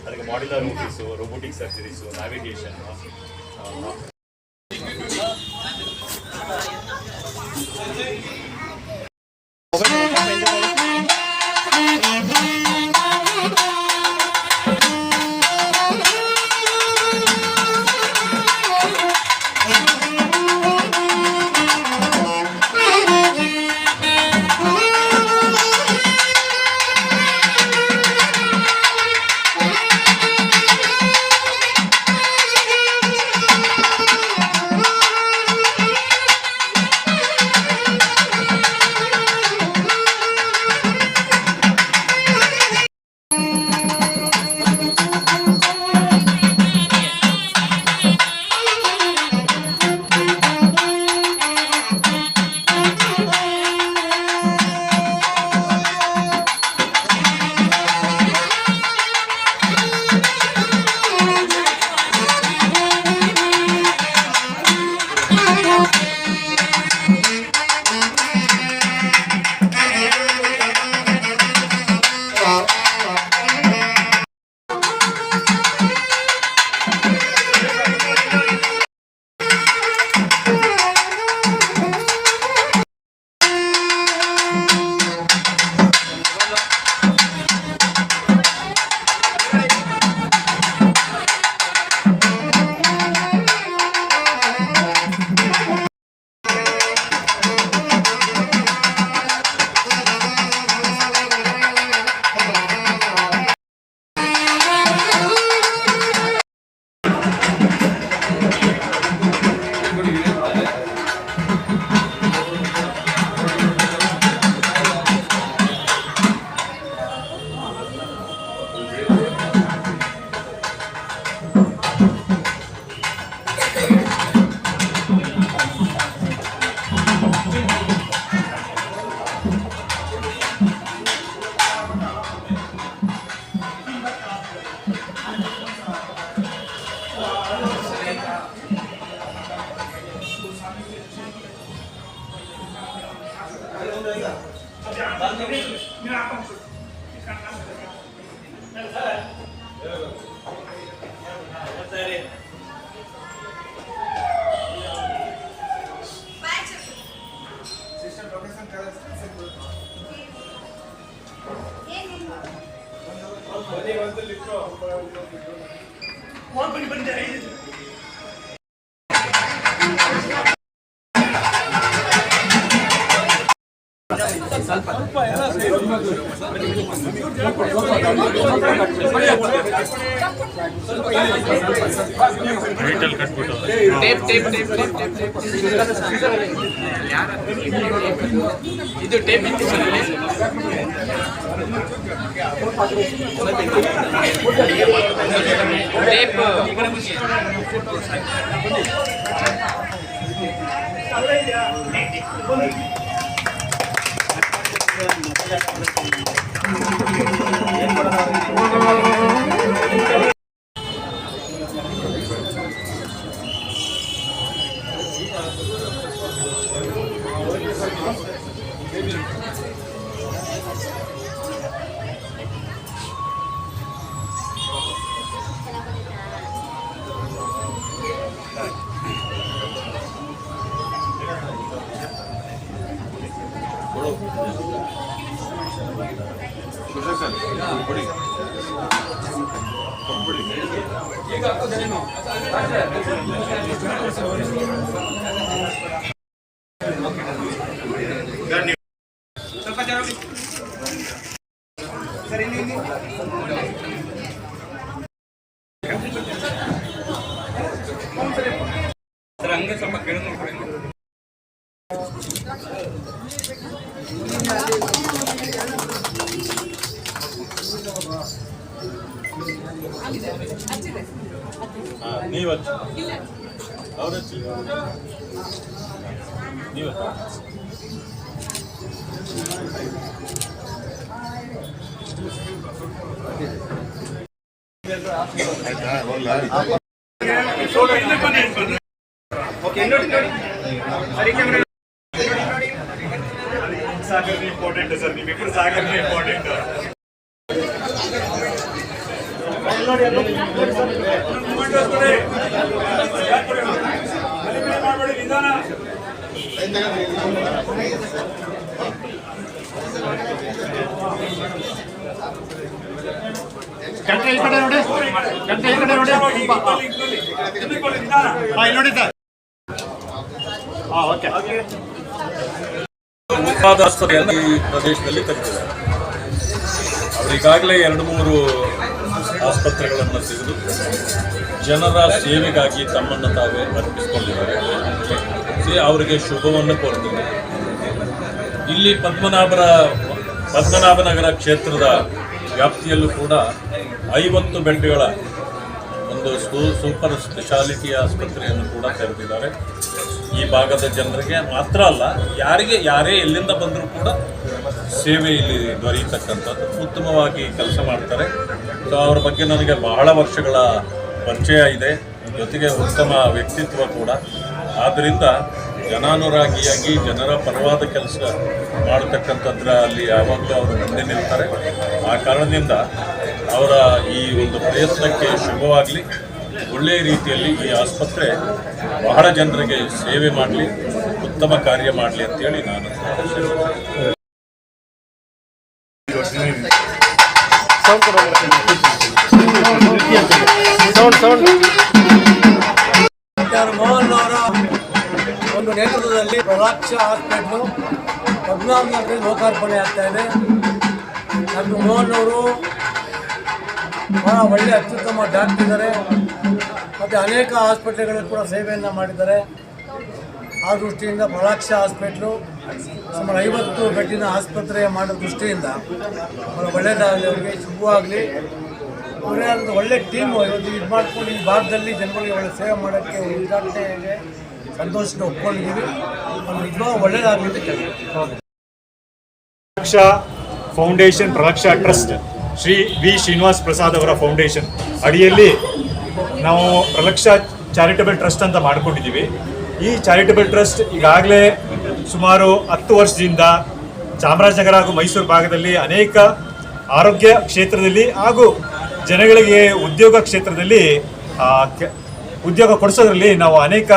ಅದಕ್ಕೆ modular ರೂಟೀಸು, robotic surgeries, navigation. ಇದು tape सागर important है सर, नहीं पेपर सागर में इंपॉर्टेंट है। ಗಂಟೆ ಈ ಕಡೆ ನೋಡಿ, ಗಂಟೆ ಈ ಕಡೆ ನೋಡಿ. ಇಲ್ಲಿ ನೋಡಿ ಸರ್. ಓಕೆ. ಆಸ್ಪತ್ರೆಯನ್ನು ಈ ಪ್ರದೇಶದಲ್ಲಿ ತೆಗೆದಿದ್ದಾರೆ. ಅವರು ಈಗಾಗಲೇ 2-3 ಆಸ್ಪತ್ರೆಗಳನ್ನು ತೆಗೆದು ಜನರ ಸೇವೆಗಾಗಿ ತಮ್ಮನ್ನು ತಾವೇ ಅರ್ಪಿಸಿಕೊಂಡಿದ್ದಾರೆ. ಅವರಿಗೆ ಶುಭವನ್ನು ಕೋರುತ್ತೇನೆ. ಇಲ್ಲಿ ಪದ್ಮನಾಭನಗರ ಕ್ಷೇತ್ರದ ವ್ಯಾಪ್ತಿಯಲ್ಲೂ ಕೂಡ 50 ಬೆಡ್ಗಳ ಒಂದು ಸೂಪರ್ ಸ್ಪೆಷಾಲಿಟಿ ಆಸ್ಪತ್ರೆಯನ್ನು ಕೂಡ ತೆರೆದಿದ್ದಾರೆ. ಈ ಭಾಗದ ಜನರಿಗೆ ಮಾತ್ರ ಅಲ್ಲ, ಯಾರೇ ಎಲ್ಲಿಂದ ಬಂದರೂ ಕೂಡ ಸೇವೆ ಇಲ್ಲಿ ದೊರೆಯತಕ್ಕಂಥದ್ದು. ಉತ್ತಮವಾಗಿ ಕೆಲಸ ಮಾಡ್ತಾರೆ. ಸೊ ಅವ್ರ ಬಗ್ಗೆ ನನಗೆ ಬಹಳ ವರ್ಷಗಳ ಪರಿಚಯ ಇದೆ, ಜೊತೆಗೆ ಉತ್ತಮ ವ್ಯಕ್ತಿತ್ವ ಕೂಡ. ಆದ್ದರಿಂದ ಜನಾನುರಾಗಿಯಾಗಿ ಜನರ ಪರವಾದ ಕೆಲಸ ಮಾಡತಕ್ಕಂಥದ್ರಲ್ಲಿ ಯಾವಾಗಲೂ ಅವರು ಮುಂದೆ ನಿಲ್ತಾರೆ. ಆ ಕಾರಣದಿಂದ ಅವರ ಈ ಒಂದು ಪ್ರಯತ್ನಕ್ಕೆ ಶುಭವಾಗಲಿ. ಒಳ್ಳೆಯ ರೀತಿಯಲ್ಲಿ ಈ ಆಸ್ಪತ್ರೆ ಬಹಳ ಜನರಿಗೆ ಸೇವೆ ಮಾಡಲಿ, ಉತ್ತಮ ಕಾರ್ಯ ಮಾಡಲಿ ಅಂತೇಳಿ ನಾನು ಮೋಹನ್ ಅವರ ಒಂದು ನೇತೃತ್ವದಲ್ಲಿ ಪ್ರಲಾಕ್ಷ ಹಾಸ್ಪಿಟ್ಲು ಪದ್ಮನಾಭನಗರದಲ್ಲಿ ಲೋಕಾರ್ಪಣೆ ಆಗ್ತಾ ಇದೆ. ಡಾಕ್ಟರ್ ಮೋಹನ್ ಅವರು ಬಹಳ ಒಳ್ಳೆಯ ಅತ್ಯುತ್ತಮ ಡಾಕ್ಟರ್ ಇದ್ದಾರೆ ಮತ್ತು ಅನೇಕ ಆಸ್ಪತ್ರೆಗಳಲ್ಲಿ ಕೂಡ ಸೇವೆಯನ್ನು ಮಾಡಿದ್ದಾರೆ. ಆ ದೃಷ್ಟಿಯಿಂದ ಪ್ರಲಾಕ್ಷ ಹಾಸ್ಪಿಟ್ಲು ಸುಮಾರು 50 ಬೆಡ್ಡಿನ ಆಸ್ಪತ್ರೆ ಮಾಡೋ ದೃಷ್ಟಿಯಿಂದ ಬಹಳ ಒಳ್ಳೆಯದಾಗಲಿ, ಅವರಿಗೆ ಶುಭವಾಗಲಿ. ಅವರೇ ಒಂದು ಒಳ್ಳೆ ಟೀಮು ಇವತ್ತು ಇದು ಮಾಡ್ಕೊಂಡು ಈ ಭಾಗದಲ್ಲಿ ಜನಗಳಿಗೆ ಒಳ್ಳೆ ಸೇವೆ ಮಾಡೋಕ್ಕೆ ಉದ್ಘಾಟನೆಗೆ ಸಂತೋಷದಿಂದ ಒಪ್ಕೊಂಡಿದ್ದೀವಿ. ನಿಜವಾಗ ಒಳ್ಳೆಯದಾಗಲಿ ಅಂತ ಕೇಳ್ತೀವಿ. Pralaksha foundation, Pralaksha trust, Shri V Srinivas Prasad ಅವರ ಫೌಂಡೇಶನ್ ಅಡಿಯಲ್ಲಿ ನಾವು ಪ್ರಲಕ್ಷ ಚಾರಿಟಬಲ್ ಟ್ರಸ್ಟ್ ಅಂತ ಮಾಡ್ಕೊಂಡಿದ್ದೀವಿ. ಈ ಚಾರಿಟಬಲ್ ಟ್ರಸ್ಟ್ ಈಗಾಗಲೇ ಸುಮಾರು 10 ವರ್ಷದಿಂದ ಚಾಮರಾಜನಗರ ಹಾಗೂ ಮೈಸೂರು ಭಾಗದಲ್ಲಿ ಅನೇಕ ಆರೋಗ್ಯ ಕ್ಷೇತ್ರದಲ್ಲಿ ಹಾಗೂ ಜನಗಳಿಗೆ ಉದ್ಯೋಗ ಕ್ಷೇತ್ರದಲ್ಲಿ ಉದ್ಯೋಗ ಕೊಡಿಸೋದ್ರಲ್ಲಿ ನಾವು ಅನೇಕ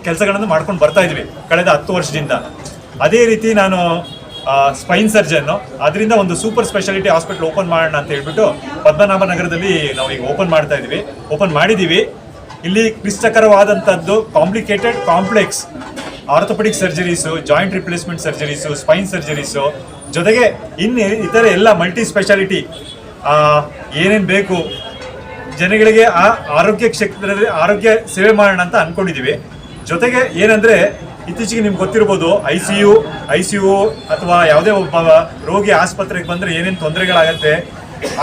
ಕೆಲಸಗಳನ್ನು ಮಾಡ್ಕೊಂಡು ಬರ್ತಾ ಇದ್ವಿ ಕಳೆದ 10 ವರ್ಷದಿಂದ. ಅದೇ ರೀತಿ ನಾನು ಸ್ಪೈನ್ ಸರ್ಜನ್ನು, ಅದರಿಂದ ಒಂದು ಸೂಪರ್ ಸ್ಪೆಷಾಲಿಟಿ ಹಾಸ್ಪಿಟಲ್ ಓಪನ್ ಮಾಡೋಣ ಅಂತ ಹೇಳ್ಬಿಟ್ಟು ಪದ್ಮನಾಭನಗರದಲ್ಲಿ ನಾವು ಈಗ ಓಪನ್ ಮಾಡಿದ್ದೀವಿ. ಇಲ್ಲಿ ಕ್ಲಿಷ್ಟಕರವಾದಂಥದ್ದು complex orthopaedic surgeries, joint replacement surgeries, spine surgeries, ಜೊತೆಗೆ ಇತರೆ ಎಲ್ಲ ಮಲ್ಟಿ ಸ್ಪೆಷಾಲಿಟಿ ಏನೇನು ಬೇಕು ಜನಗಳಿಗೆ ಆ ಆರೋಗ್ಯ ಕ್ಷೇತ್ರದಲ್ಲಿ ಆರೋಗ್ಯ ಸೇವೆ ಮಾಡೋಣ ಅಂತ ಅಂದ್ಕೊಂಡಿದ್ದೀವಿ. ಜೊತೆಗೆ ಏನಂದರೆ ಇತ್ತೀಚೆಗೆ ನಿಮ್ಗೆ ಗೊತ್ತಿರ್ಬೋದು, ಐ ಸಿ ಯು ಅಥವಾ ಯಾವುದೇ ಒಬ್ಬ ರೋಗಿ ಆಸ್ಪತ್ರೆಗೆ ಬಂದರೆ ಏನೇನು ತೊಂದರೆಗಳಾಗತ್ತೆ,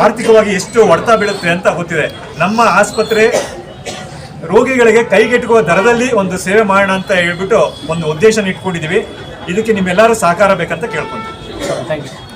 ಆರ್ಥಿಕವಾಗಿ ಎಷ್ಟು ಹೊಡೆತ ಬೀಳುತ್ತೆ ಅಂತ ಗೊತ್ತಿದೆ. ನಮ್ಮ ಆಸ್ಪತ್ರೆ ರೋಗಿಗಳಿಗೆ ಕೈಗೆಟುಕುವ ದರದಲ್ಲಿ ಒಂದು ಸೇವೆ ಮಾಡೋಣ ಅಂತ ಹೇಳ್ಬಿಟ್ಟು ಒಂದು ಉದ್ದೇಶ ಇಟ್ಕೊಂಡಿದ್ದೀವಿ. ಇದಕ್ಕೆ ನಿಮ್ಮೆಲ್ಲರೂ ಸಹಕಾರ ಬೇಕಂತ ಕೇಳ್ಕೊಂತೀವಿ. Thank you.